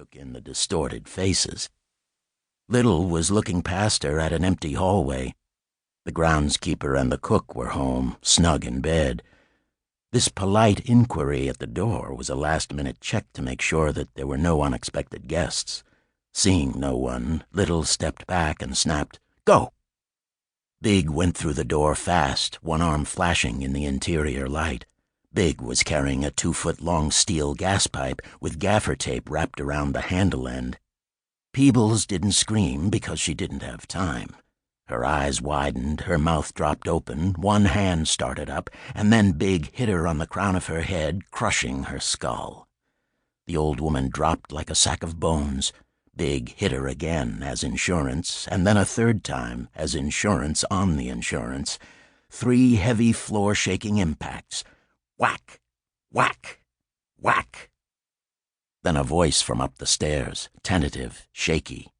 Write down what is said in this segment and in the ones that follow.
took in the distorted faces. Little was looking past her at an empty hallway. The groundskeeper and the cook were home, snug in bed. This polite inquiry at the door was a last-minute check to make sure that there were no unexpected guests. Seeing no one, Little stepped back and snapped, "Go!" Big went through the door fast, one arm flashing in the interior light. Big was carrying a 2-foot-long steel gas pipe with gaffer tape wrapped around the handle end. Peebles didn't scream because she didn't have time. Her eyes widened, her mouth dropped open, one hand started up, and then Big hit her on the crown of her head, crushing her skull. The old woman dropped like a sack of bones. Big hit her again as insurance, and then a third time as insurance on the insurance. 3 heavy floor-shaking impacts. Whack! Whack! Whack! Then a voice from up the stairs, tentative, shaky.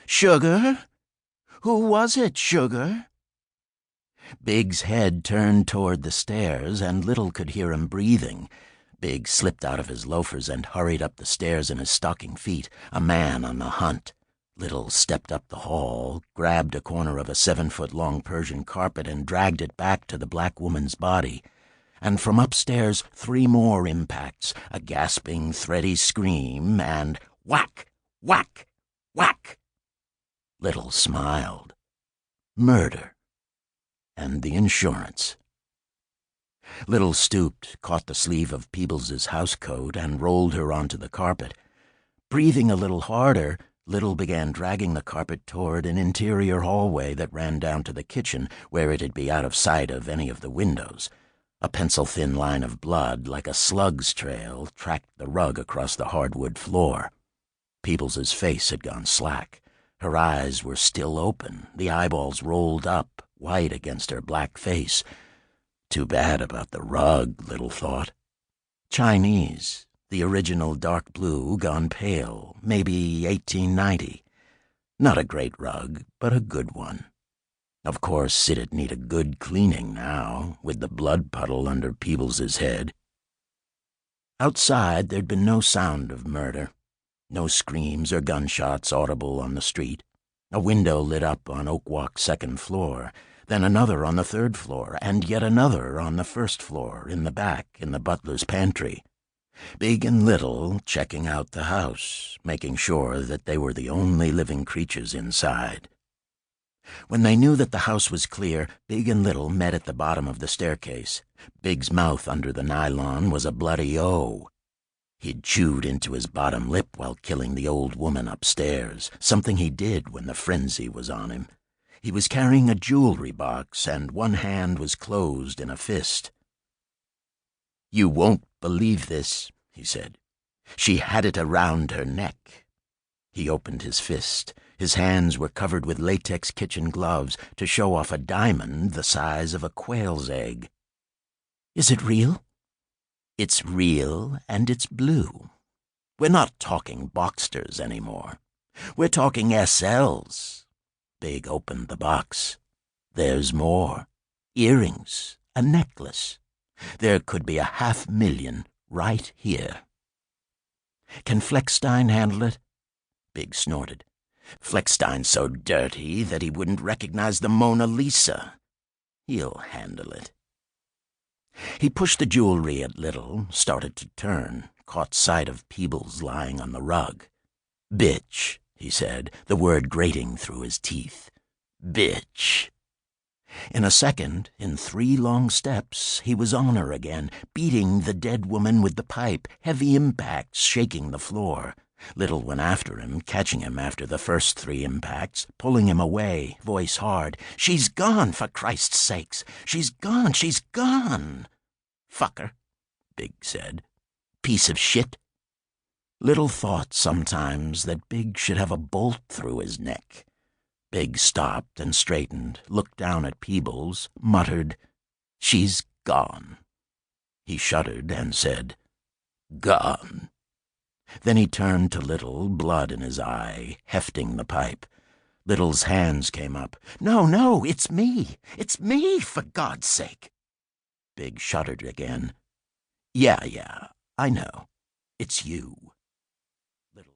"Sugar? Who was it, Sugar?" Big's head turned toward the stairs, and Little could hear him breathing. Big slipped out of his loafers and hurried up the stairs in his stocking feet, a man on the hunt. Little stepped up the hall, grabbed a corner of a 7-foot-long Persian carpet and dragged it back to the black woman's body. And from upstairs 3 more impacts, a gasping, thready scream, and whack, whack, whack. Little smiled. Murder. And the insurance. Little stooped, caught the sleeve of Peebles's housecoat, and rolled her onto the carpet. Breathing a little harder, Little began dragging the carpet toward an interior hallway that ran down to the kitchen, where it'd be out of sight of any of the windows. A pencil-thin line of blood, like a slug's trail, tracked the rug across the hardwood floor. Peebles's face had gone slack. Her eyes were still open, the eyeballs rolled up, white against her black face. Too bad about the rug, Little thought. Chinese, the original dark blue gone pale, maybe 1890. Not a great rug, but a good one. Of course, it'd need a good cleaning now, with the blood puddle under Peebles's head. Outside, there'd been no sound of murder. No screams or gunshots audible on the street. A window lit up on Oak Walk's 2nd floor, then another on the 3rd floor, and yet another on the 1st floor, in the back, in the butler's pantry. Big and Little checking out the house, making sure that they were the only living creatures inside. When they knew that the house was clear, Big and Little met at the bottom of the staircase. Big's mouth under the nylon was a bloody O. He'd chewed into his bottom lip while killing the old woman upstairs, something he did when the frenzy was on him. He was carrying a jewelry box, and one hand was closed in a fist. "You won't believe this," he said. "She had it around her neck." He opened his fist. His hands were covered with latex kitchen gloves to show off a diamond the size of a quail's egg. "Is it real?" "It's real, and it's blue. We're not talking Boxsters anymore. We're talking SLs." Big opened the box. "There's more. Earrings, a necklace. There could be 500,000 right here." "Can Fleckstein handle it?" Big snorted. "Fleckstein's so dirty that he wouldn't recognize the Mona Lisa. He'll handle it." He pushed the jewelry at Little, started to turn, caught sight of Peebles lying on the rug. "Bitch," he said, the word grating through his teeth. "Bitch." In a second, in 3 long steps, he was on her again, beating the dead woman with the pipe, heavy impacts shaking the floor. Little went after him, catching him after the first 3 impacts, pulling him away, voice hard. "She's gone, for Christ's sakes! She's gone! She's gone!" "Fucker," Big said. "Piece of shit." Little thought sometimes that Big should have a bolt through his neck. Big stopped and straightened, looked down at Peebles, muttered, "She's gone." He shuddered and said, "Gone." Then he turned to Little, blood in his eye, hefting the pipe. Little's hands came up. No, it's me. It's me, for God's sake." Big shuddered again. Yeah, I know. It's you."